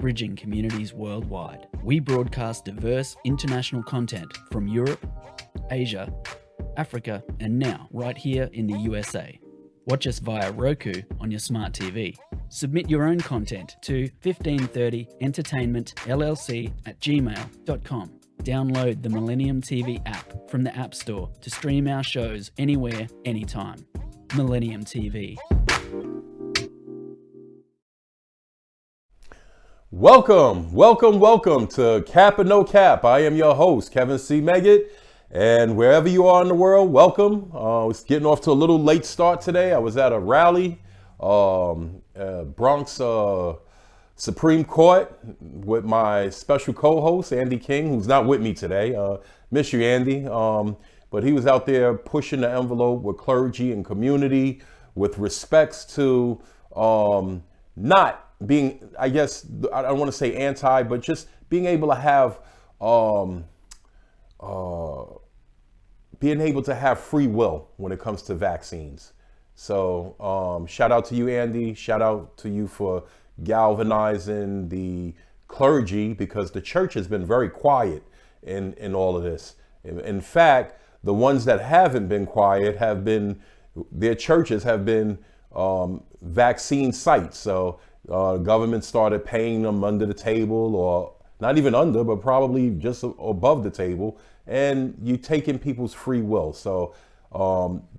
bridging communities worldwide. We broadcast diverse international content from Europe, Asia, Africa, and now right here in the USA. Watch us via Roku on your smart TV. Submit your own content to 1530entertainmentllc@gmail.com. Download the Millennium TV app from the App Store to stream our shows anywhere, anytime. Millennium TV. Welcome to Cap or No Cap. I am your host, Kevin C. Meggett, and wherever you are in the world, welcome. It's getting off to a little late start today. I was at a rally, Bronx Supreme Court with my special co-host, Andy King, who's not with me today. Miss you, Andy. But he was out there pushing the envelope with clergy and community with respects to not being, I guess, I don't want to say anti, but just being able to have free will when it comes to vaccines. So shout out to you, Andy. Shout out to you for galvanizing the clergy, because the church has been very quiet in all of this. In fact, the ones that haven't been quiet have been, their churches have been vaccine sites. So government started paying them under the table, or not even under, but probably just above the table. And you're taking people's free will. So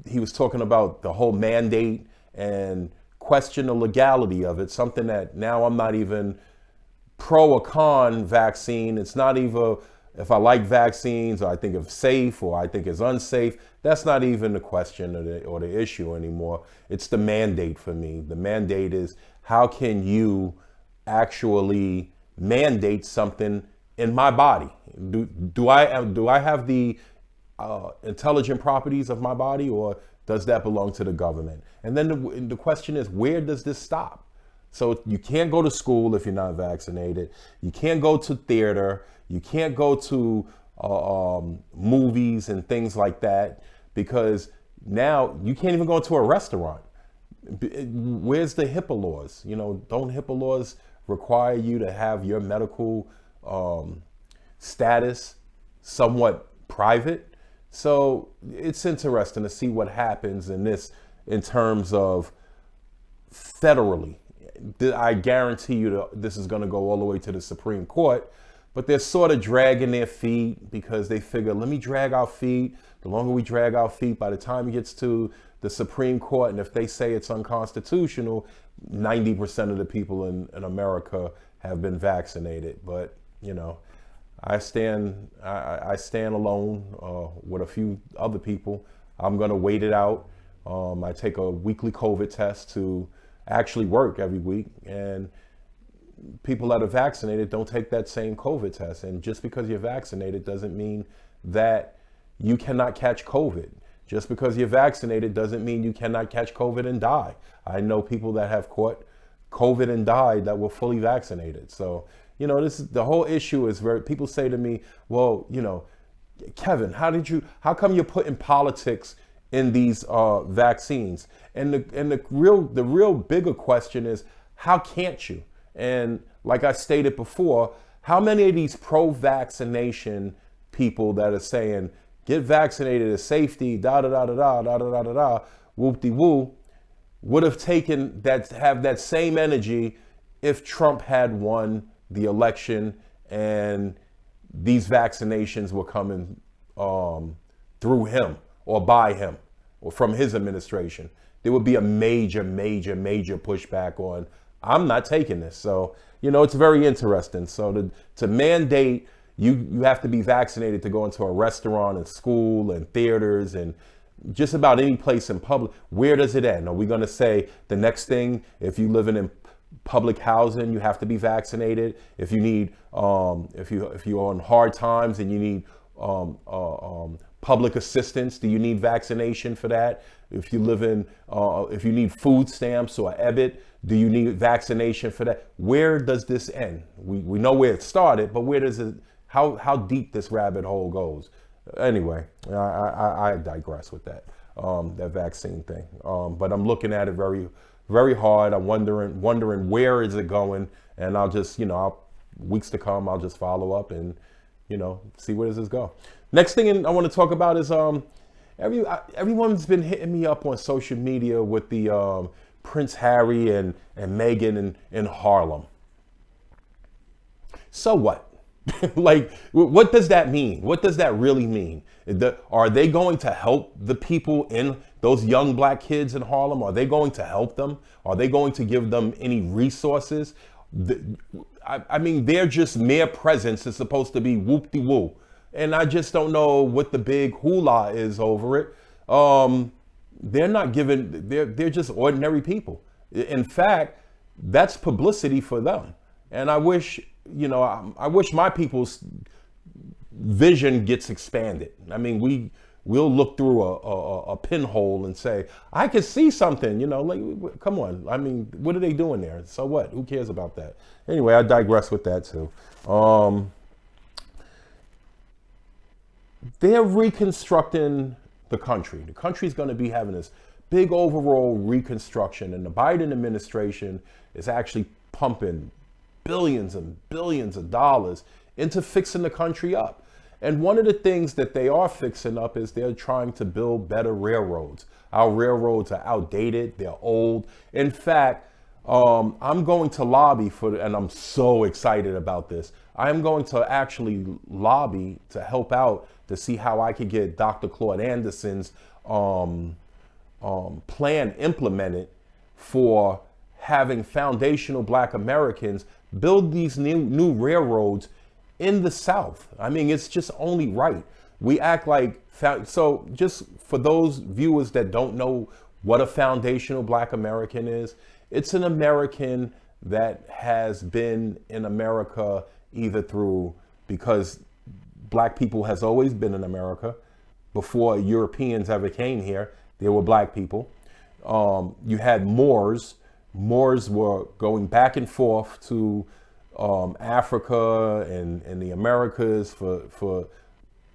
he was talking about the whole mandate and question the legality of it, something that now I'm not even pro or con vaccine. It's not even if I like vaccines, or I think it's safe, or I think it's unsafe. That's not even the question or the issue anymore. It's the mandate for me. The mandate is, how can you actually mandate something in my body? Do I have the intelligent properties of my body, or does that belong to the government? And then the question is, where does this stop? So you can't go to school if you're not vaccinated. You can't go to theater. You can't go to movies and things like that, because now you can't even go to a restaurant. Where's the HIPAA laws? You know, don't HIPAA laws require you to have your medical status somewhat private? So it's interesting to see what happens in this in terms of federally. I guarantee you this is going to go all the way to the Supreme Court, but they're sort of dragging their feet because they figure, let me drag our feet. The longer we drag our feet, by the time it gets to the Supreme Court, and if they say it's unconstitutional, 90% of the people in America have been vaccinated. But, you know, I stand alone with a few other people. I'm going to wait it out. I take a weekly COVID test to actually work every week, and people that are vaccinated don't take that same COVID test. And just because you're vaccinated doesn't mean that you cannot catch COVID. Just because you're vaccinated doesn't mean you cannot catch COVID and die. I know people that have caught COVID and died that were fully vaccinated. So, you know, the whole issue is people say to me, well, you know, Kevin, how come you're putting politics in these vaccines? And the real bigger question is, how can't you? And like I stated before, how many of these pro-vaccination people that are saying, get vaccinated as safety, whoop-de-woo, would have taken have that same energy if Trump had won the election and these vaccinations were coming through him or by him or from his administration? There would be a major pushback on, I'm not taking this. So, you know, it's very interesting. So to mandate you have to be vaccinated to go into a restaurant and school and theaters and just about any place in public, where does it end? Are we going to say the next thing, if you live in public housing, you have to be vaccinated? If you need, if you're on hard times and you need public assistance, do you need vaccination for that? If you live in, if you need food stamps or EBIT, do you need vaccination for that? Where does this end? We know where it started, but where does it, how deep this rabbit hole goes? Anyway, I digress with that, that vaccine thing. But I'm looking at it very, very hard. I'm wondering where is it going, And I'll just, weeks to come, I'll just follow up and, see where does this go. Next thing I want to talk about is everyone's been hitting me up on social media with the Prince Harry and Meghan in Harlem. So what? Like, what does that mean? What does that really mean? Are they going to help the people in those young black kids in Harlem? Are they going to help them? Are they going to give them any resources? I mean, they're just mere presence is supposed to be whoop-de-woo. And I just don't know what the big hula is over it. They're not giving, they're just ordinary people. In fact, that's publicity for them. And I wish, I wish my people's vision gets expanded. I mean, we'll look through a pinhole and say, I can see something, like, come on. I mean, what are they doing there? So what? Who cares about that? Anyway, I digress with that too. They're reconstructing the country. The country's going to be having this big overall reconstruction, and the Biden administration is actually pumping billions and billions of dollars into fixing the country up. And one of the things that they are fixing up is they're trying to build better railroads. Our railroads are outdated, they're old. In fact, I'm going to lobby for, and I'm so excited about this, I'm going to actually lobby to help out to see how I could get Dr. Claude Anderson's plan implemented for having foundational black Americans build these new railroads in the South. I mean, it's just only right. We act like, so just for those viewers that don't know what a foundational black American is, it's an American that has been in America either through, because black people has always been in America. Before Europeans ever came here, there were black people. You had Moors. Moors were going back and forth to Africa and the Americas for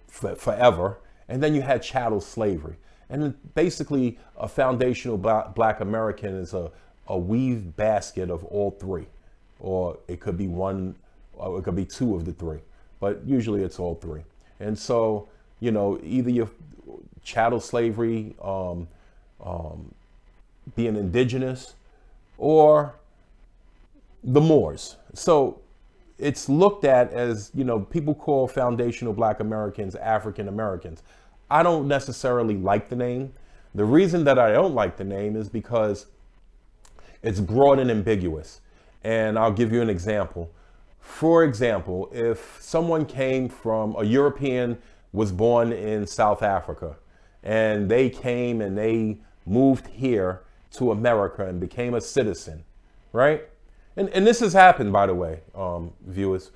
forever. And then you had chattel slavery. And basically a foundational black American is a weave basket of all three. Or it could be one, or it could be two of the three. But usually it's all three. And so, either your chattel slavery, being indigenous, or the Moors. So it's looked at as, people call foundational black Americans African Americans. I don't necessarily like the name. The reason that I don't like the name is because it's broad and ambiguous. And I'll give you an example. For example, if someone came from, a European was born in South Africa, and they came and they moved here to America and became a citizen, right? And this has happened, by the way, viewers.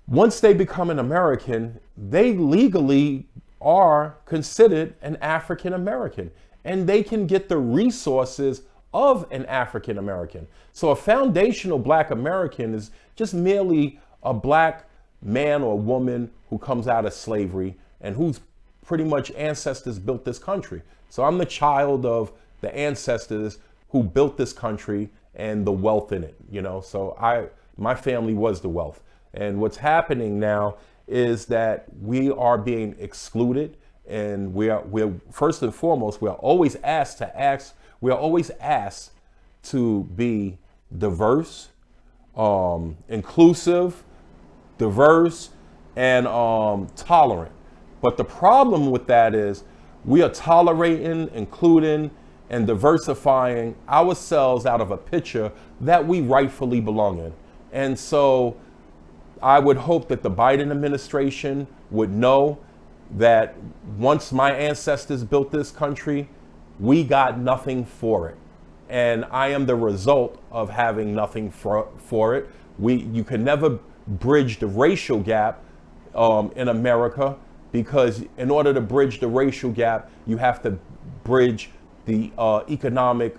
Once they become an American, they legally are considered an African American, and they can get the resources of an African American. So a foundational black American is just merely a black man or woman who comes out of slavery and whose pretty much ancestors built this country. So I'm the child of the ancestors who built this country and the wealth in it, so my family was the wealth. And what's happening now is that we are being excluded, and we're first and foremost, we're always asked to be diverse, inclusive, diverse, and tolerant. But the problem with that is we are tolerating, including, and diversifying ourselves out of a picture that we rightfully belong in. And so I would hope that the Biden administration would know that once my ancestors built this country, we got nothing for it. And I am the result of having nothing for it. You can never bridge the racial gap in America, because in order to bridge the racial gap, you have to bridge the economic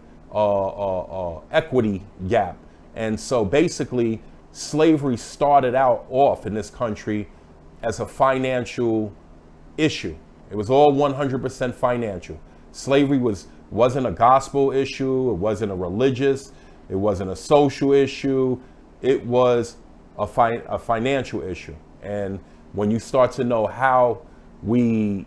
equity gap. And so basically, slavery started out off in this country as a financial issue. It was all 100% financial. Slavery wasn't a gospel issue. It wasn't a religious It wasn't a social issue. It was a financial issue. And when you start to know how we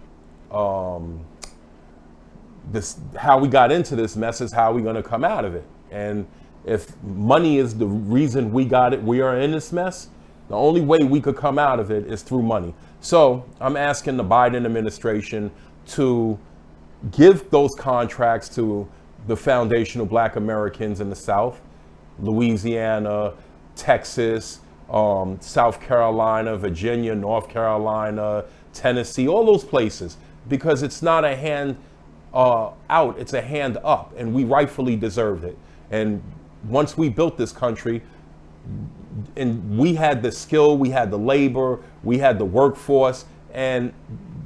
how we got into this mess is how we're going to come out of it. And if money is the reason we are in this mess, the only way we could come out of it is through money. So I'm asking the Biden administration to give those contracts to the foundational Black Americans in the South, Louisiana, Texas, South Carolina, Virginia, North Carolina, Tennessee, all those places, because it's not a hand out, it's a hand up, and we rightfully deserved it. And once we built this country, and we had the skill, we had the labor, we had the workforce, and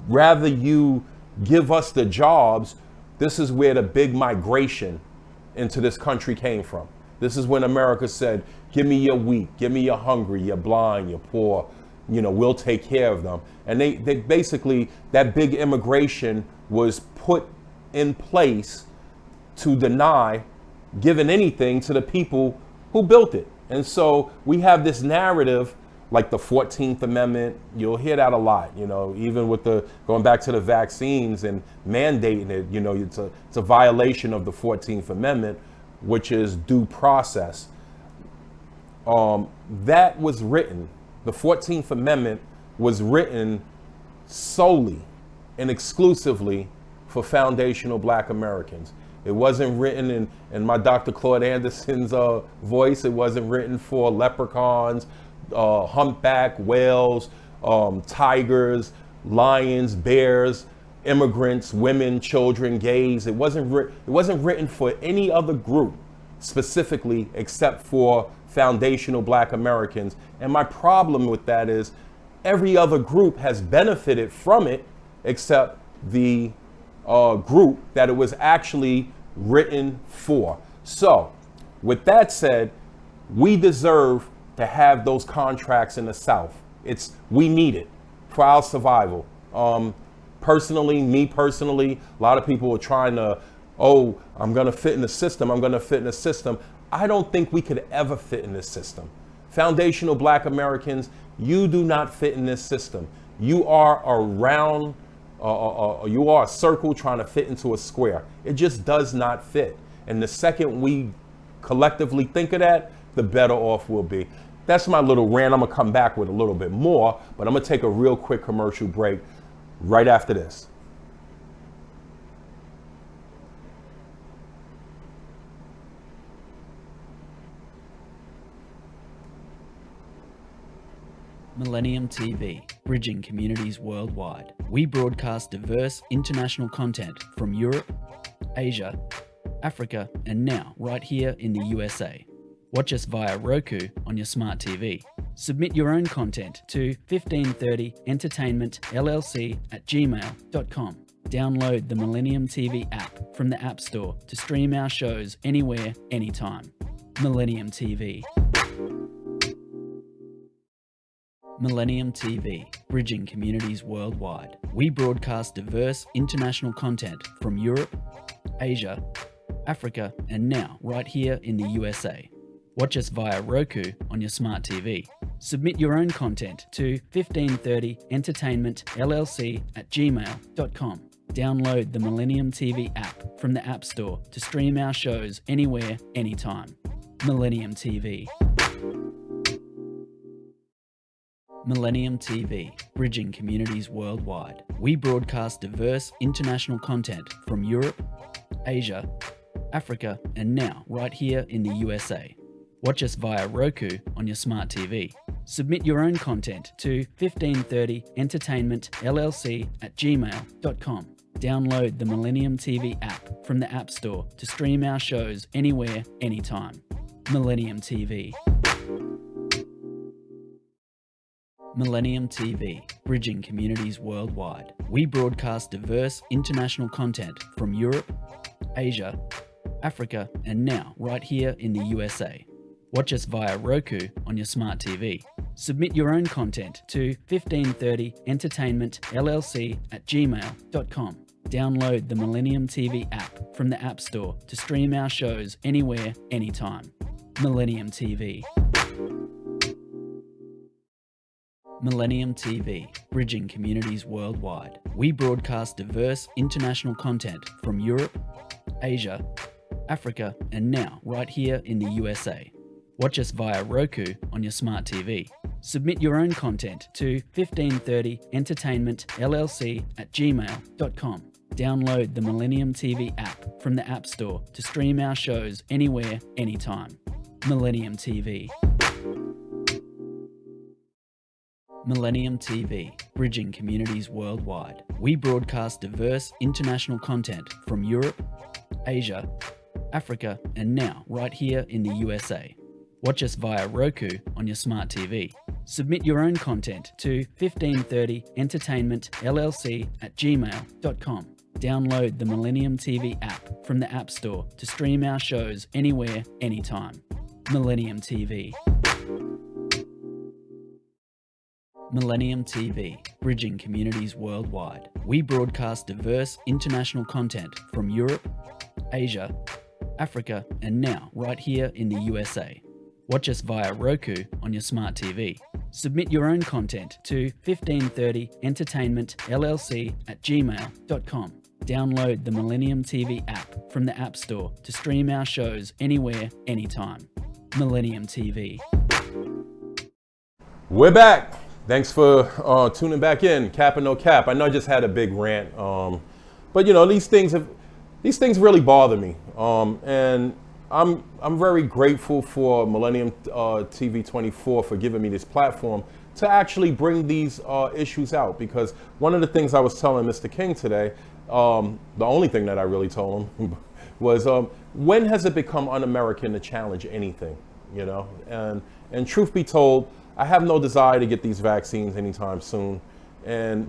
rather you give us the jobs, this is where the big migration into this country came from. This is when America said, give me your weak, give me your hungry, you're blind, you're poor, we'll take care of them. And they basically, that big immigration was put in place to deny giving anything to the people who built it. And so we have this narrative like the 14th Amendment. You'll hear that a lot, even with going back to the vaccines and mandating it, it's a violation of the 14th Amendment, which is due process. That was written, the 14th Amendment was written solely and exclusively for foundational Black Americans. It wasn't written in my Dr. Claude Anderson's voice. It wasn't written for leprechauns, humpback whales, tigers, lions, bears, immigrants, women, children, gays. It wasn't written for any other group specifically except for foundational Black Americans. And my problem with that is every other group has benefited from it except the group that it was actually written for. So with that said, we deserve to have those contracts in the South. We need it for our survival. Me personally, a lot of people are trying to, I'm gonna fit in the system, I don't think we could ever fit in this system. Foundational Black Americans, you do not fit in this system. You are you are a circle trying to fit into a square. It just does not fit. And the second we collectively think of that, the better off we'll be. That's my little rant. I'm gonna come back with a little bit more, but I'm gonna take a real quick commercial break right after this. Millennium TV, bridging communities worldwide. We broadcast diverse international content from Europe, Asia, Africa, and now right here in the USA. Watch us via Roku on your smart TV. Submit your own content to 1530entertainmentllc@gmail.com. Download the Millennium TV app from the App Store to stream our shows anywhere, anytime. Millennium TV. Millennium TV, bridging communities worldwide. We broadcast diverse international content from Europe, Asia, Africa, and now right here in the USA. Watch us via Roku on your smart TV. Submit your own content to 1530entertainmentllc@gmail.com. Download the Millennium TV app from the App Store to stream our shows anywhere, anytime. Millennium TV. Millennium TV, bridging communities worldwide. We broadcast diverse international content from Europe, Asia, Africa, and now right here in the USA. Watch us via Roku on your smart TV. Submit your own content to 1530entertainmentllc@gmail.com. Download the Millennium TV app from the App Store to stream our shows anywhere, anytime. Millennium TV. Millennium TV, bridging communities worldwide. We broadcast diverse international content from Europe, Asia, Africa, and now right here in the USA. Watch us via Roku on your smart TV. Submit your own content to 1530entertainmentllc@gmail.com. Download the Millennium TV app from the App Store to stream our shows anywhere, anytime. Millennium TV. Millennium TV, bridging communities worldwide. We broadcast diverse international content from Europe, Asia, Africa, and now right here in the USA. Watch us via Roku on your smart TV. Submit your own content to 1530entertainmentllc@gmail.com. Download the Millennium TV app from the App Store to stream our shows anywhere, anytime. Millennium TV. Millennium TV, bridging communities worldwide. We broadcast diverse international content from Europe, Asia, Africa, and now right here in the USA. Watch us via Roku on your smart TV. Submit your own content to 1530entertainmentllc@gmail.com. Download the Millennium TV app from the App Store to stream our shows anywhere, anytime. Millennium TV. Millennium TV, bridging communities worldwide. We broadcast diverse international content from Europe, Asia, Africa, and now right here in the USA. Watch us via Roku on your smart TV. Submit your own content to 1530entertainmentllc@gmail.com. Download the Millennium TV app from the App Store to stream our shows anywhere, anytime. Millennium TV. We're back. Thanks for tuning back in. Cap or no cap. I know I just had a big rant, but you know these things really bother me, and I'm very grateful for Millennium TV 24 for giving me this platform to actually bring these issues out. Because one of the things I was telling Mr. King today, the only thing that I really told him was, when has it become un-American to challenge anything? You know, and truth be told, I have no desire to get these vaccines anytime soon,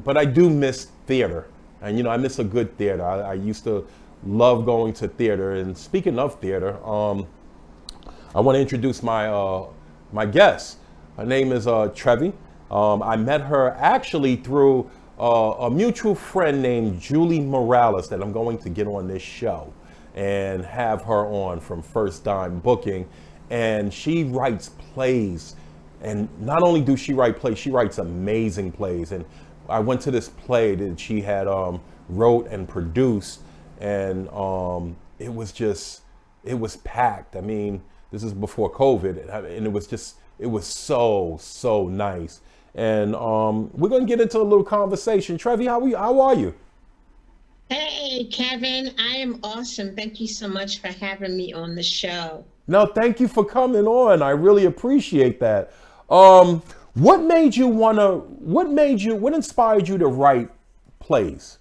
but I do miss theater, and you know I miss a good theater. I used to love going to theater. And speaking of theater, I want to introduce my guest. Her name is Trevi. I met her actually through a mutual friend named Julie Morales that I'm going to get on this show and have her on from First Dime Booking. And she writes plays. And not only do she write plays, she writes amazing plays. And I went to this play that she had wrote and produced, and it was packed. I mean, this is before COVID, and it was so nice. And we're gonna get into a little conversation. Trevi, how are you? Hey, Kevin, I am awesome. Thank you so much for having me on the show. No, thank you for coming on. I really appreciate that. What inspired you to write plays?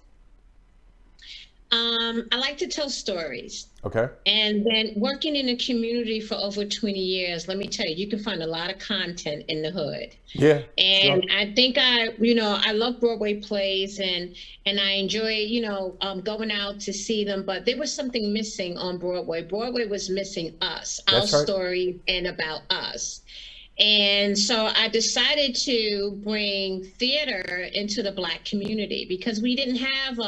I like to tell stories. Okay. And then working in a community for over 20 years, let me tell you, you can find a lot of content in the hood. Yeah. And sure. I think I love Broadway plays, and I enjoy, going out to see them, but there was something missing on Broadway. Broadway was missing us, our story, and about us. And so I decided to bring theater into the Black community, because we didn't have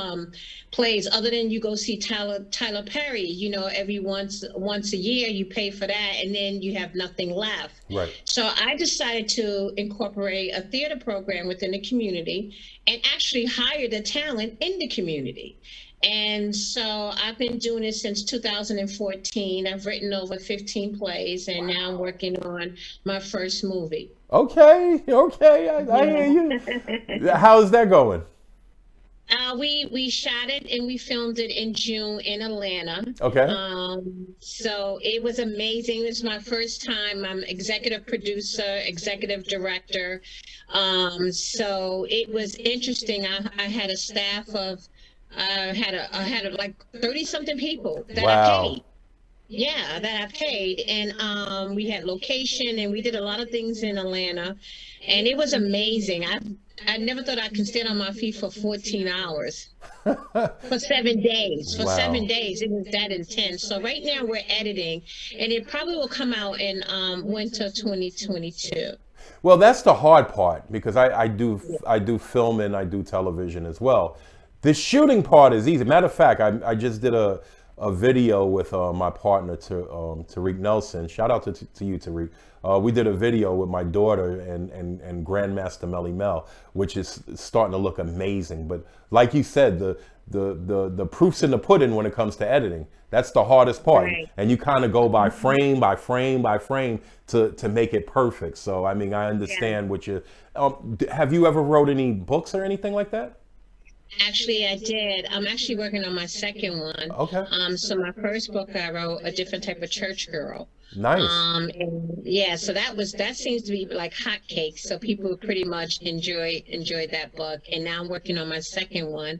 plays other than you go see Tyler Perry, every once a year, you pay for that, and then you have nothing left. Right. So I decided to incorporate a theater program within the community and actually hire the talent in the community. And so I've been doing it since 2014. I've written over 15 plays, and now I'm working on my first movie. Okay, I hear you. How's that going? We shot it and we filmed it in June in Atlanta. Okay. So it was amazing. It was my first time. I'm executive producer, executive director. So it was interesting. I had a staff of I had like 30 something people that I paid. Yeah, that I paid. And we had location, and we did a lot of things in Atlanta, and it was amazing. I never thought I could stand on my feet for 14 hours for 7 days. For 7 days, it was that intense. So right now we're editing, and it probably will come out in winter 2022. Well, that's the hard part, because I do film and I do television as well. The shooting part is easy. Matter of fact, I just did a a video with my partner Tariq Nelson. Shout out to you, Tariq. We did a video with my daughter and Grandmaster Melly Mel, which is starting to look amazing. But like you said, the proof's in the pudding when it comes to editing. That's the hardest part, Right. and you kind of go by frame by frame by frame to make it perfect. So I mean, I understand what you. Have you ever wrote any books or anything like that? Actually, I did. I'm actually working on my second one. Okay, So my first book I wrote, A Different Type of Church Girl. nice. And yeah, so that seems to be like hotcakes. So people pretty much enjoyed that book. And now I'm working on my second one.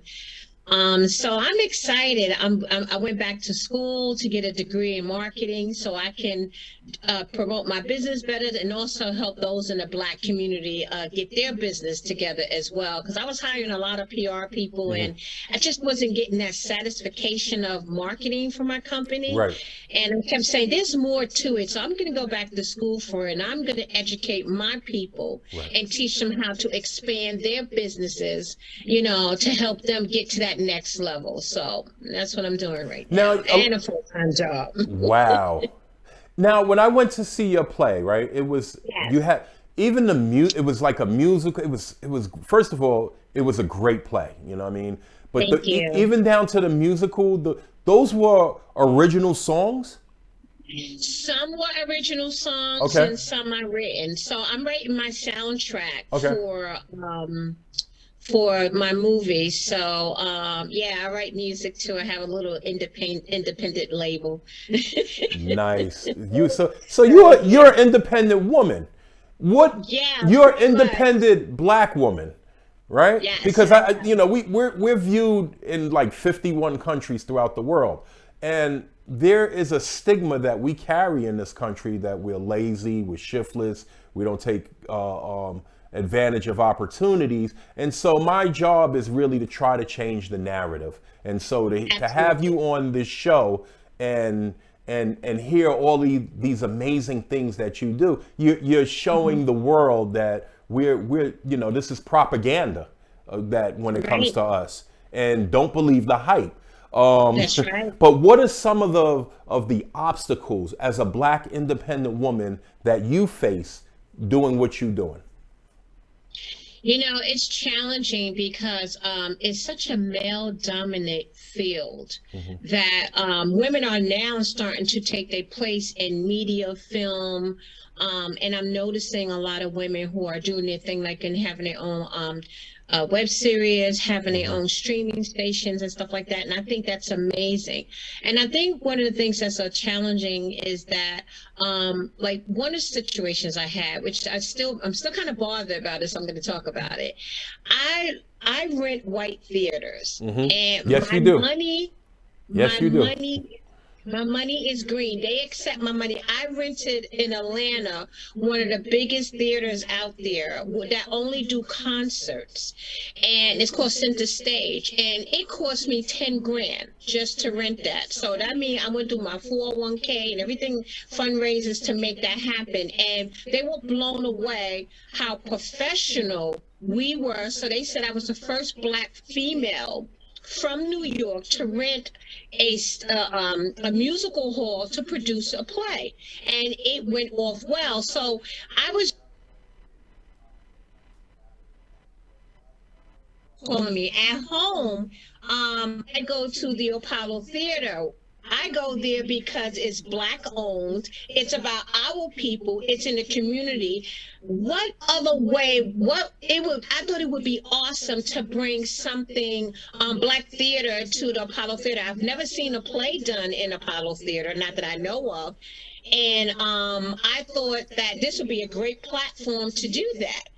So I'm excited. I went back to school to get a degree in marketing so I can promote my business better and also help those in the Black community get their business together as well. Because I was hiring a lot of PR people and I just wasn't getting that satisfaction of marketing for my company. Right. And I kept saying, there's more to it. So I'm going to go back to school for it and I'm going to educate my people and teach them how to expand their businesses, to help them get to that next level. So that's what I'm doing right now. And a full-time job. Wow. Now, when I went to see your play, right, it was you had even the it was like a musical. It was first of all, it was a great play. You know what I mean? But Thank you. even down to the musical, those were original songs. Some were original songs and some are written. So I'm writing my soundtrack for my movie. So I write music too. I have a little independent label. Nice. So you're an independent woman. You're an independent Black woman, right? Yes. Because we're viewed in like 51 countries throughout the world, and there is a stigma that we carry in this country that we're lazy, we're shiftless, we don't take advantage of opportunities. And so my job is really to try to change the narrative. And so to have you on this show and hear all these amazing things that you do, you're showing the world that we're this is propaganda that when it comes to us, and don't believe the hype. That's right. But what are some of the obstacles as a Black independent woman that you face doing what you're doing? It's challenging because it's such a male-dominant field that women are now starting to take their place in media, film, and I'm noticing a lot of women who are doing their thing, like and having their own web series, having their own streaming stations and stuff like that. And I think that's amazing. And I think one of the things that's so challenging is that, like one of the situations I had, which I'm still kind of bothered about it, so I'm going to talk about it. I rent white theaters, and Yes, my you do. money, Yes, my you do. my money is green. They accept my money. I rented in Atlanta one of the biggest theaters out there that only do concerts. And it's called Center Stage. And it cost me 10 grand just to rent that. So that means I'm going to do my 401k and everything fundraisers to make that happen. And they were blown away how professional we were. So they said I was the first Black female from New York to rent a musical hall to produce a play, and it went off well. So I was calling me at home. I go to the Apollo Theater. I go there because it's Black owned. It's about our people. It's in the community. What other way? I thought it would be awesome to bring something Black theater to the Apollo Theater. I've never seen a play done in Apollo Theater, not that I know of. And I thought that this would be a great platform to do that.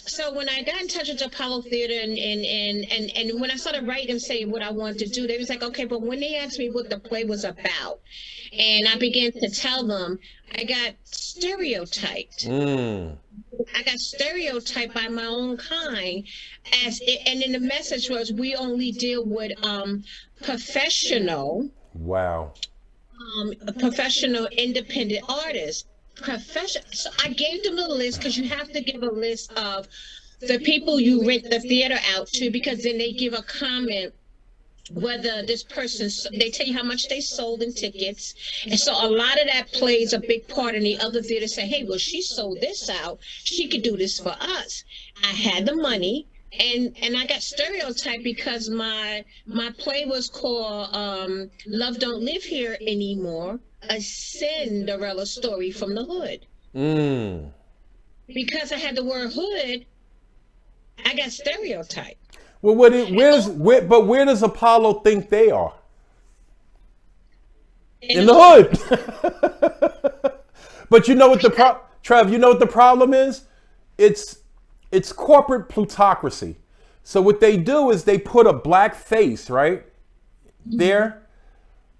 So when I got in touch with the Apollo Theater and when I started writing and saying what I wanted to do, they was like, okay, but when they asked me what the play was about, and I began to tell them, I got stereotyped. I got stereotyped by my own kind, and then the message was, we only deal with professional independent artists. So I gave them a list, because you have to give a list of the people you rent the theater out to, because then they give a comment whether this person, they tell you how much they sold in tickets. And so a lot of that plays a big part in the other theater say, hey, well, she sold this out. She could do this for us. I had the money. And I got stereotyped because my play was called Love Don't Live Here Anymore, a Cinderella story from the hood. Because I had the word hood, I got stereotyped. Well, where does Apollo think they are? In the hood. But you know what Trev, you know what the problem is? It's corporate plutocracy. So what they do is they put a black face, right, there.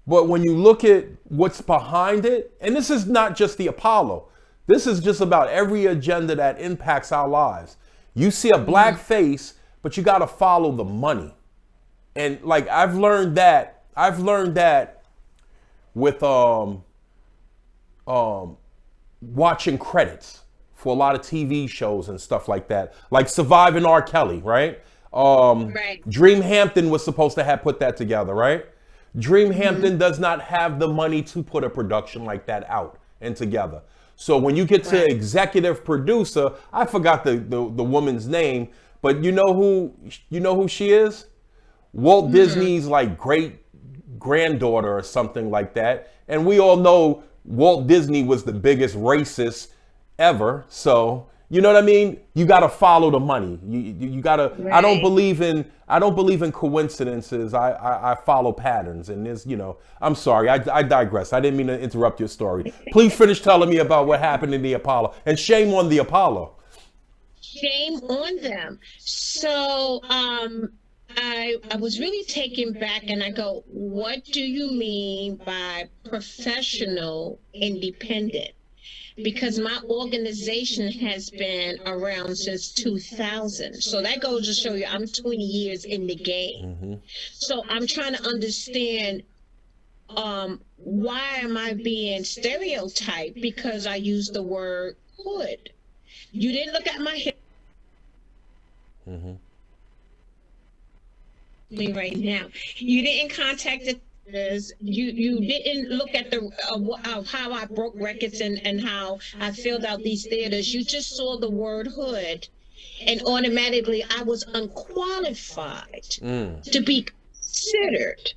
But when you look at what's behind it, and this is not just the Apollo, this is just about every agenda that impacts our lives. You see a black face, but you got to follow the money. And like I've learned that with watching credits for a lot of TV shows and stuff like that, like Surviving R. Kelly, right? Right. Dream Hampton was supposed to have put that together, right? Dream Hampton does not have the money to put a production like that out and together. So when you get to executive producer, I forgot the woman's name, but you know who she is? Walt Disney's like great granddaughter or something like that. And we all know Walt Disney was the biggest racist ever. So, you know what I mean? You got to follow the money. You got to, I don't believe in coincidences. I follow patterns. And there's, I'm sorry. I digress. I didn't mean to interrupt your story. Please finish telling me about what happened in the Apollo, and shame on the Apollo. Shame on them. So, I was really taken back, and I go, what do you mean by professional independent? Because my organization has been around since 2000. So that goes to show you I'm 20 years in the game. So I'm trying to understand why am I being stereotyped because I use the word hood. You didn't look at my hair. Me right now. You didn't contact the you didn't look at the how I broke records and how I filled out these theaters. You just saw the word hood, and automatically I was unqualified to be considered.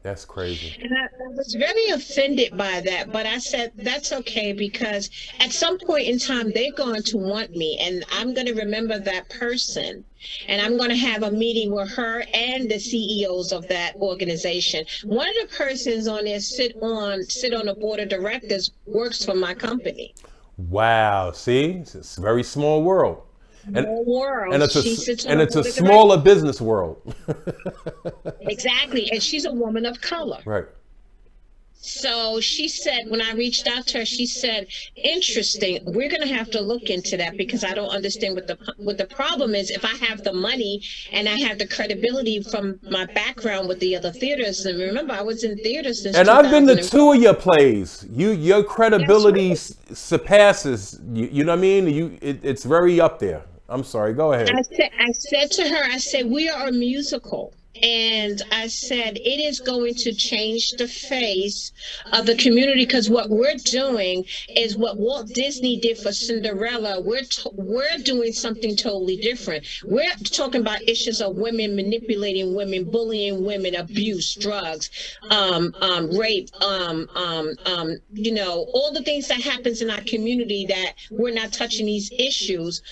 That's crazy. And I was very offended by that, but I said, that's okay, because at some point in time, they're going to want me, and I'm going to remember that person, and I'm going to have a meeting with her and the CEOs of that organization. One of the persons on there sit on the board of directors works for my company. Wow. See, it's a very small world. And it's a smaller business world. Exactly. And she's a woman of color. Right. So she said, when I reached out to her, she said, interesting, we're going to have to look into that, because I don't understand what the problem is. If I have the money and I have the credibility from my background with the other theaters, and remember, I was in theaters since 2000. I've been to 2 of your plays. Your credibility surpasses, you know what I mean? It's very up there. I'm sorry, go ahead. I said to her, I said, we are a musical. And I said, it is going to change the face of the community, because what we're doing is what Walt Disney did for Cinderella. We're doing something totally different. We're talking about issues of women manipulating women, bullying women, abuse, drugs, rape, all the things that happens in our community that we're not touching these issues,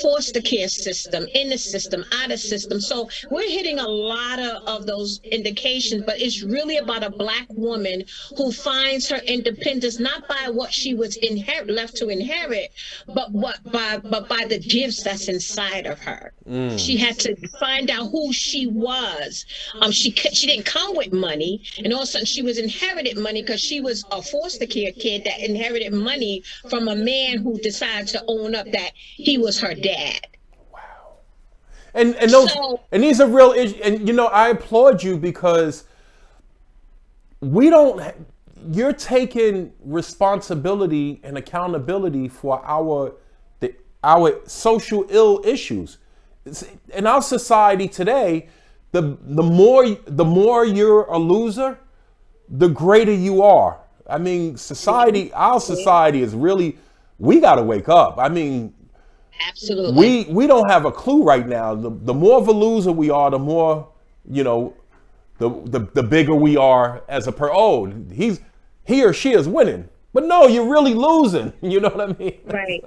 foster care system, in the system, out of system. So we're hitting a lot of those indications, but it's really about a Black woman who finds her independence not by what she was left to inherit, but by the gifts that's inside of her. She had to find out who she was. She didn't come with money, and all of a sudden she was inherited money because she was a foster care kid that inherited money from a man who decided to own up that he was her dad. And these are real issues. And I applaud you, because you're taking responsibility and accountability for our social ill issues. In our society today, the more you're a loser, the greater you are. I mean, our society is really, we got to wake up. I mean, Absolutely. we don't have a clue right now. The more of a loser we are, the more, you know, the bigger we are as a he or she is winning. But no, you're really losing. You know what I mean? Right.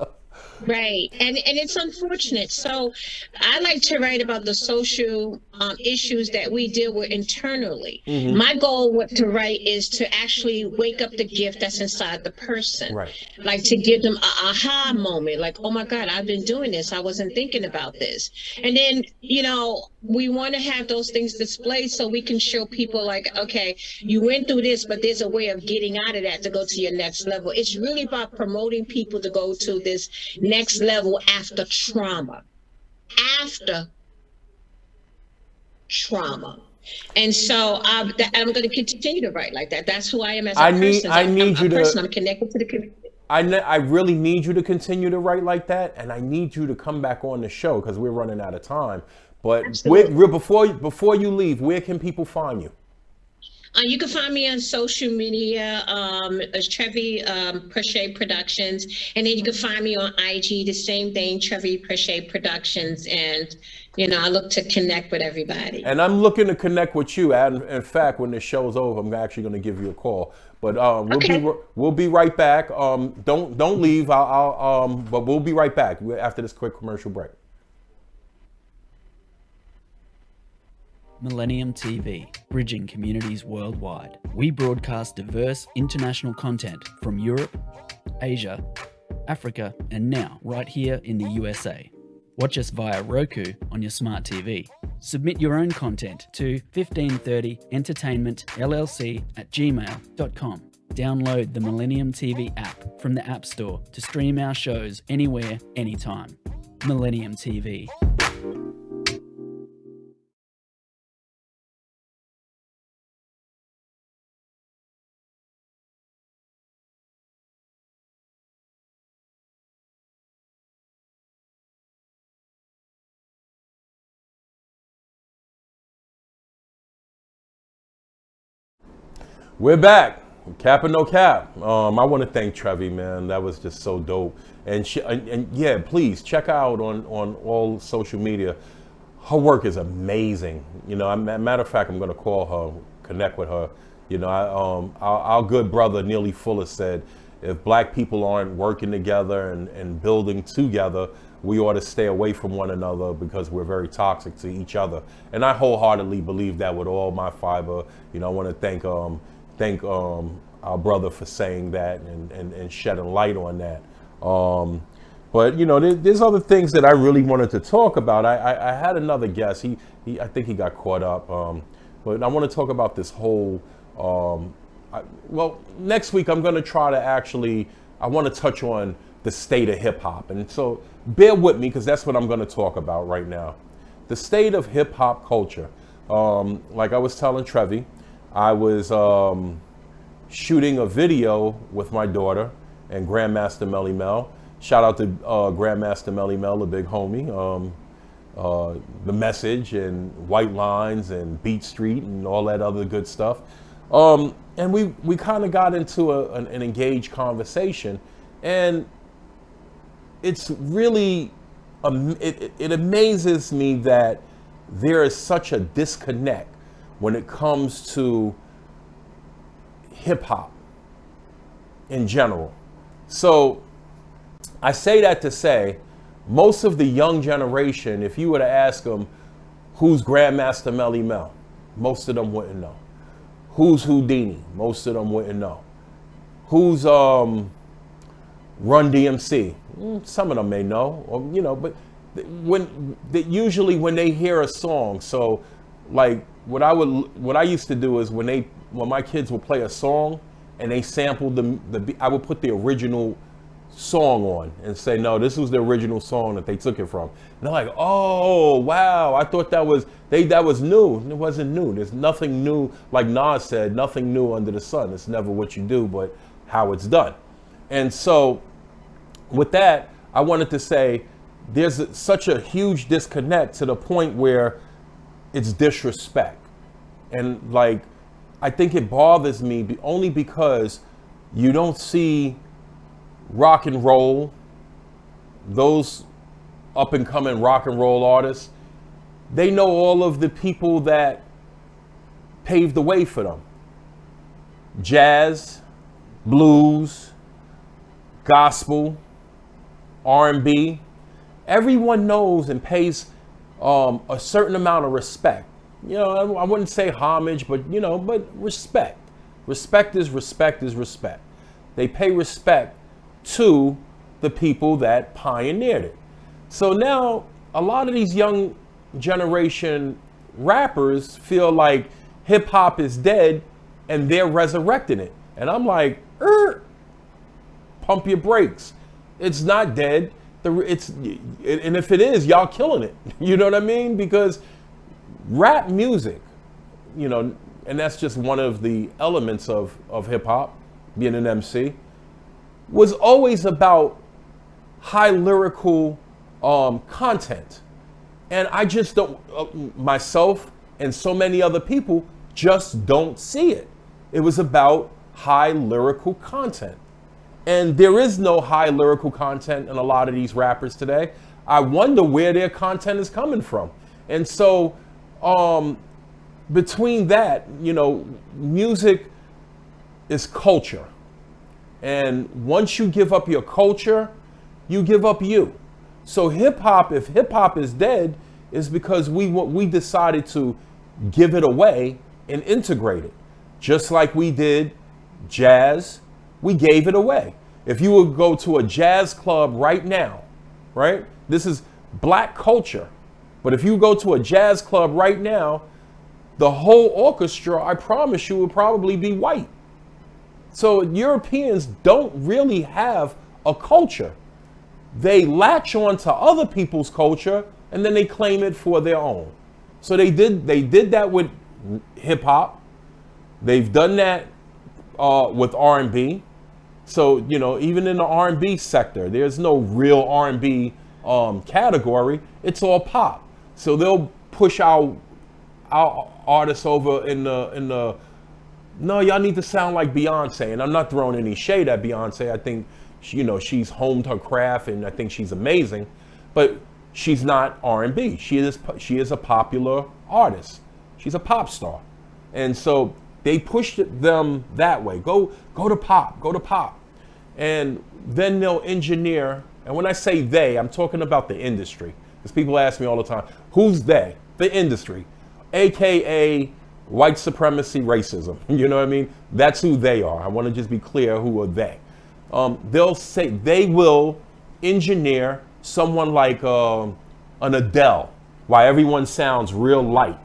Right. And it's unfortunate. So I like to write about the social issues that we deal with internally. My goal to write is to actually wake up the gift that's inside the person. Right. Like to give them a aha moment, like, oh my God, I've been doing this. I wasn't thinking about this. And then, we want to have those things displayed so we can show people like, okay, you went through this, but there's a way of getting out of that to go to your next level. It's really about promoting people to go to this next level after trauma. After trauma. And so I'm going to continue to write like that. That's who I am as a person. I'm connected to the community. I really need you to continue to write like that, and I need you to come back on the show because we're running out of time. But before you leave, where can people find you? You can find me on social media as Trevi Prochet Productions, and then you can find me on IG, the same thing, Trevi Prochet Productions, and I look to connect with everybody. And I'm looking to connect with you. And in fact, when this show's over, I'm actually going to give you a call. But we'll be right back. Don't leave. But we'll be right back after this quick commercial break. Millennium TV, bridging communities worldwide. We broadcast diverse international content from Europe, Asia, Africa, and now right here in the USA. Watch us via Roku on your smart TV. Submit your own content to 1530entertainmentllc@gmail.com. Download the Millennium TV app from the App Store to stream our shows anywhere, anytime. Millennium TV. We're back. Cap or no cap. I want to thank Trevi, man. That was just so dope. And yeah, please check her out on all social media. Her work is amazing. Matter of fact, I'm going to call her, connect with her. Our good brother Neely Fuller said, if black people aren't working together and building together, we ought to stay away from one another because we're very toxic to each other. And I wholeheartedly believe that with all my fiber. I want to thank our brother for saying that and shedding light on that. But there's other things that I really wanted to talk about. I had another guest. I think he got caught up. But I want to talk about this whole. Next week I'm going to try to I want to touch on the state of hip hop, and so bear with me because that's what I'm going to talk about right now. The state of hip hop culture. Like I was telling Trevi, I was shooting a video with my daughter and Grandmaster Melly Mel. Shout out to Grandmaster Melly Mel, the big homie. The Message and White Lines and Beat Street and all that other good stuff. And we kind of got into an engaged conversation, and it's really, it amazes me that there is such a disconnect when it comes to hip hop in general. So I say that to say, most of the young generation, if you were to ask them, who's Grandmaster Melly Mel? Most of them wouldn't know. Who's Houdini? Most of them wouldn't know. Who's Run DMC? Some of them may know, but usually when they hear a song, so like what I used to do is when my kids would play a song and they sampled I would put the original song on and say, no, this was the original song that they took it from. And they're like, oh wow, I thought that was new. And it wasn't new. There's nothing new, like Nas said, nothing new under the sun. It's never what you do, but how it's done. And so with that, I wanted to say there's such a huge disconnect to the point where it's disrespect. And like, I think it bothers me only because you don't see rock and roll, those up and coming rock and roll artists, they know all of the people that paved the way for them. Jazz, blues, gospel, R&B. Everyone knows and pays a certain amount of respect. You know, I wouldn't say homage, but you know, but respect. Respect is respect is respect. They pay respect to the people that pioneered it. So now a lot of these young generation rappers feel like hip hop is dead and they're resurrecting it. And I'm like, pump your brakes. It's not dead. And if it is, y'all killing it. You know what I mean? Because rap music, you know, and that's just one of the elements of hip hop, being an MC, was always about high lyrical content. And I just don't, myself and so many other people just don't see it. It was about high lyrical content. And there is no high lyrical content in a lot of these rappers today. I wonder where their content is coming from. And so between that, you know, music is culture. And once you give up your culture, you give up you. So hip hop, if hip hop is dead, is because we decided to give it away and integrate it. Just like we did jazz, we gave it away. If you would go to a jazz club right now, right? This is black culture. But if you go to a jazz club right now, the whole orchestra, I promise you, will probably be white. So Europeans don't really have a culture. They latch on to other people's culture and then they claim it for their own. So they did that with hip hop. They've done that with R&B. So, you know, even in the R&B sector, there's no real R&B category. It's all pop. So they'll push our artists over in the no, y'all need to sound like Beyonce. And I'm not throwing any shade at Beyonce. I think, you know, she's honed her craft and I think she's amazing. But she's not R&B. She is a popular artist. She's a pop star. And so they pushed them that way. Go to pop, go to pop. And then they'll engineer. And when I say they, I'm talking about the industry. Because people ask me all the time, who's they? The industry. AKA white supremacy racism. You know what I mean? That's who they are. I want to just be clear who are they. They'll say, they will engineer someone like an Adele, why everyone sounds real light.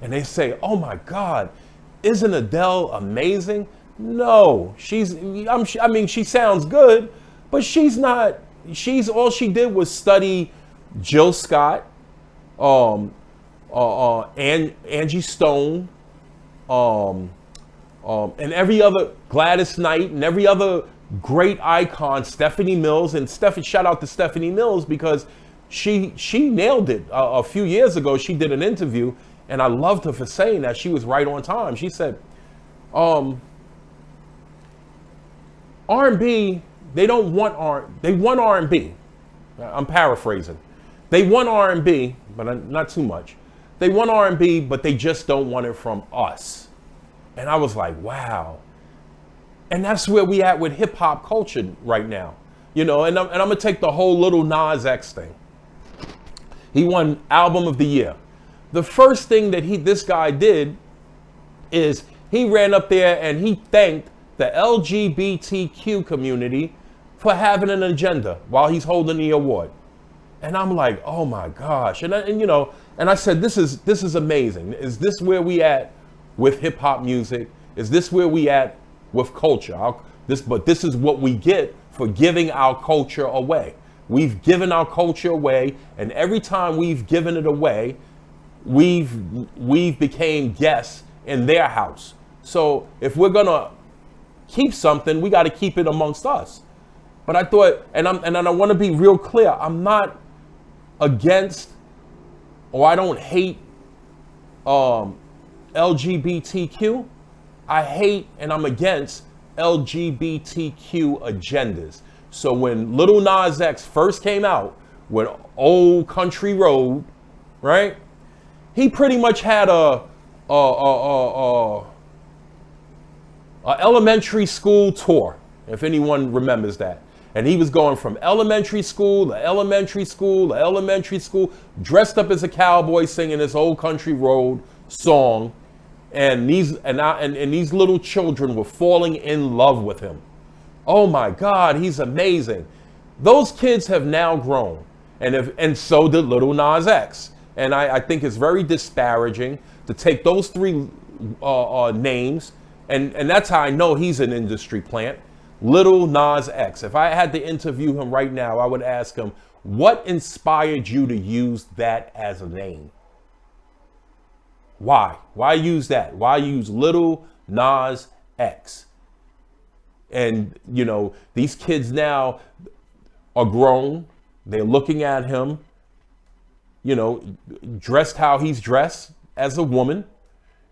And they say, oh my God, isn't Adele amazing? No, she sounds good, but she's not, all she did was study Jill Scott, Angie Stone, and every other, Gladys Knight, and every other great icon, Stephanie Mills. And shout out to Stephanie Mills because she nailed it. A few years ago, she did an interview, and I loved her for saying that. She was right on time. She said, R&B, they want R&B. I'm paraphrasing. They want R&B, but not too much. They want R&B, but they just don't want it from us. And I was like, wow. And that's where we at with hip hop culture right now. You know, and I'm gonna take the whole Lil Nas X thing. He won Album of the Year. The first thing that this guy did is he ran up there and he thanked the LGBTQ community for having an agenda while he's holding the award. And I'm like, oh my gosh. And I said, this is amazing. Is this where we at with hip hop music? Is this where we at with culture? But this is what we get for giving our culture away. We've given our culture away, and every time we've given it away, we've became guests in their house. So if we're gonna keep something, we got to keep it amongst us. But I thought, and I want to be real clear, I'm not against, or I don't hate LGBTQ. I hate and I'm against LGBTQ agendas. So when Lil Nas X first came out with Old Country Road, right? He pretty much had a elementary school tour, if anyone remembers that. And he was going from elementary school to elementary school to elementary school, dressed up as a cowboy singing this Old Country Road song. And these little children were falling in love with him. Oh my God, he's amazing. Those kids have now grown, and so did Lil Nas X. And I think it's very disparaging to take those three names, and that's how I know he's an industry plant. Lil Nas X. If I had to interview him right now, I would ask him, what inspired you to use that as a name? Why? Why use that? Why use Lil Nas X? And, you know, these kids now are grown. They're looking at him, you know, dressed how he's dressed as a woman.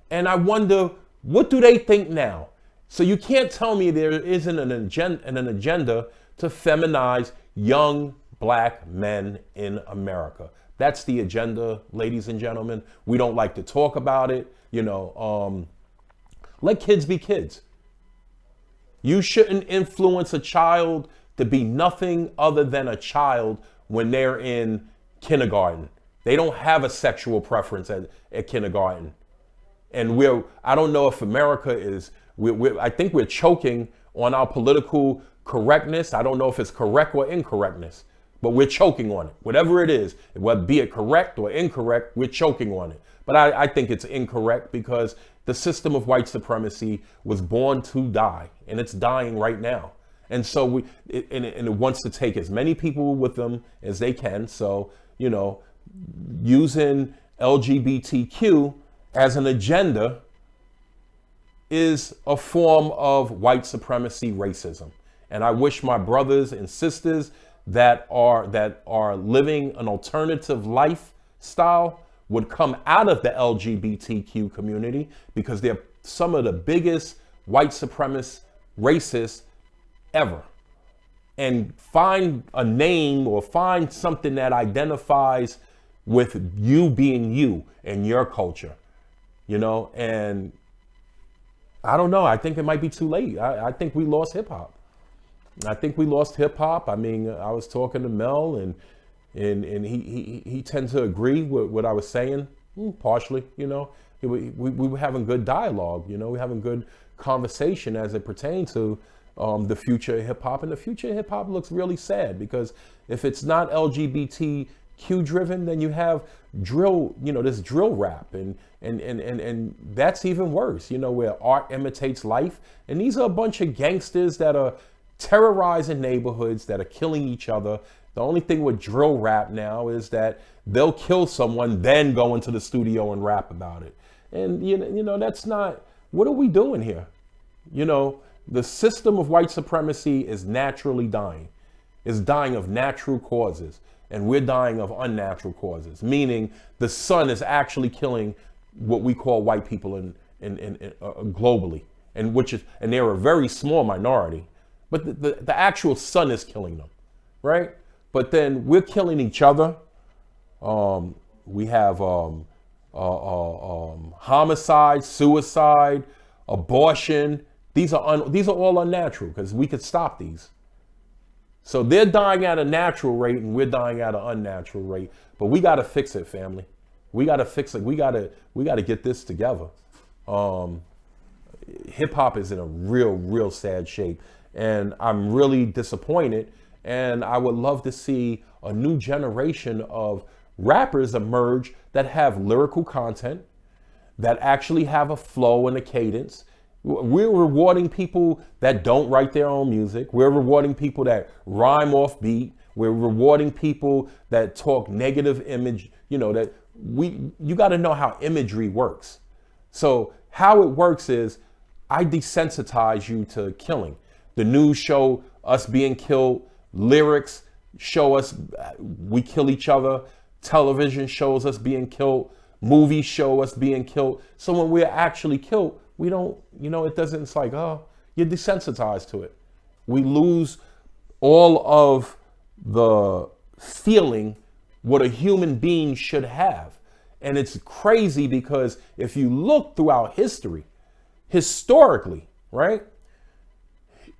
And I wonder, what do they think now? So you can't tell me there isn't an agenda to feminize young black men in America. That's the agenda, ladies and gentlemen. We don't like to talk about it. You know, let kids be kids. You shouldn't influence a child to be nothing other than a child when they're in kindergarten. They don't have a sexual preference at kindergarten. And I don't know if America is, I think we're choking on our political correctness. I don't know if it's correct or incorrectness, but we're choking on it. Whatever it is, whether be it correct or incorrect, we're choking on it. But I think it's incorrect because the system of white supremacy was born to die, and it's dying right now. And so it wants to take as many people with them as they can. So, you know, using LGBTQ as an agenda is a form of white supremacy racism. And I wish my brothers and sisters that are living an alternative lifestyle would come out of the LGBTQ community, because they're some of the biggest white supremacist racists ever. And find a name or find something that identifies with you being you and your culture, you know. And I don't know, I think it might be too late. I think we lost hip hop. I think we lost hip hop. I mean, I was talking to Mel, and he tends to agree with what I was saying, partially, you know. We were having good dialogue, you know, we're having good conversation as it pertains to the future of hip hop. And the future of hip hop looks really sad, because if it's not LGBTQ driven, then you have drill, you know, this drill rap, and that's even worse, you know, where art imitates life. And these are a bunch of gangsters that are terrorizing neighborhoods, that are killing each other. The only thing with drill rap now is that they'll kill someone, then go into the studio and rap about it. And you know, that's not, what are we doing here? You know, the system of white supremacy is naturally dying. It's dying of natural causes, and we're dying of unnatural causes, meaning the sun is actually killing what we call white people in globally, and they're a very small minority, but the actual sun is killing them, right? But then we're killing each other. We have homicide, suicide, abortion. These are all unnatural, because we could stop these. So they're dying at a natural rate, and we're dying at an unnatural rate. But we got to fix it, family. We got to fix it. We got to get this together. Hip hop is in a real sad shape, and I'm really disappointed. And I would love to see a new generation of rappers emerge that have lyrical content, that actually have a flow and a cadence. We're rewarding people that don't write their own music. We're rewarding people that rhyme off beat. We're rewarding people that talk negative image. You know, that you got to know how imagery works. So how it works is, I desensitize you to killing. The news show us being killed. Lyrics show us we kill each other. Television shows us being killed. Movies show us being killed. So when we're actually killed, we don't, it doesn't, it's like, oh, you're desensitized to it. We lose all of the feeling what a human being should have. And it's crazy because if you look throughout history, historically, right?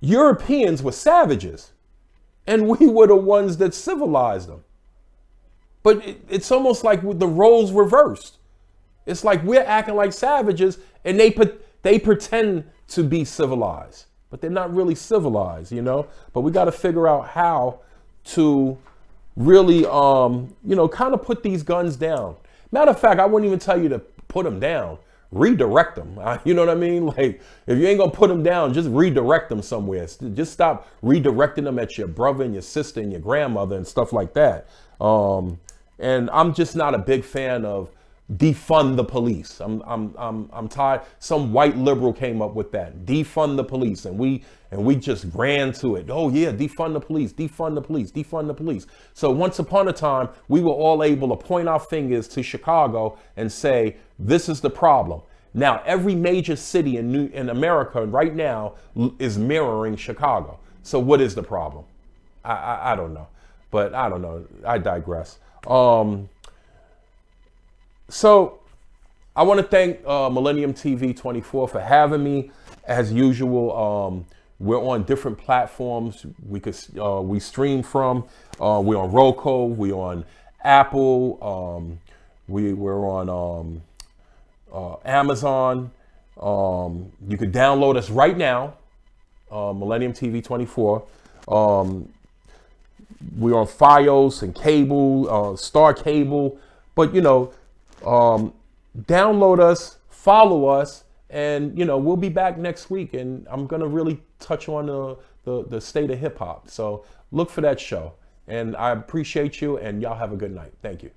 Europeans were savages and we were the ones that civilized them. But it's almost like the roles reversed. It's like we're acting like savages and they pretend to be civilized, but they're not really civilized, But we got to figure out how to really, kind of put these guns down. Matter of fact, I wouldn't even tell you to put them down. Redirect them. You know what I mean? Like, if you ain't gonna put them down, just redirect them somewhere. Just stop redirecting them at your brother and your sister and your grandmother and stuff like that. And I'm just not a big fan of defund the police. I'm tired. Some white liberal came up with that. Defund the police, and we just ran to it. Oh yeah, defund the police, defund the police, defund the police. So once upon a time, we were all able to point our fingers to Chicago and say, this is the problem. Now every major city in America right now is mirroring Chicago. So what is the problem? I don't know, but I don't know. I digress. So I want to thank Millennium TV 24 for having me. As usual, we're on different platforms we stream from. We're on Roku, we're on Apple, we're on Amazon. You could download us right now, Millennium TV 24. We're on Fios and cable, Star Cable, but download us, follow us, and we'll be back next week. And I'm gonna really touch on the state of hip hop. So look for that show. And I appreciate you, and y'all have a good night. Thank you.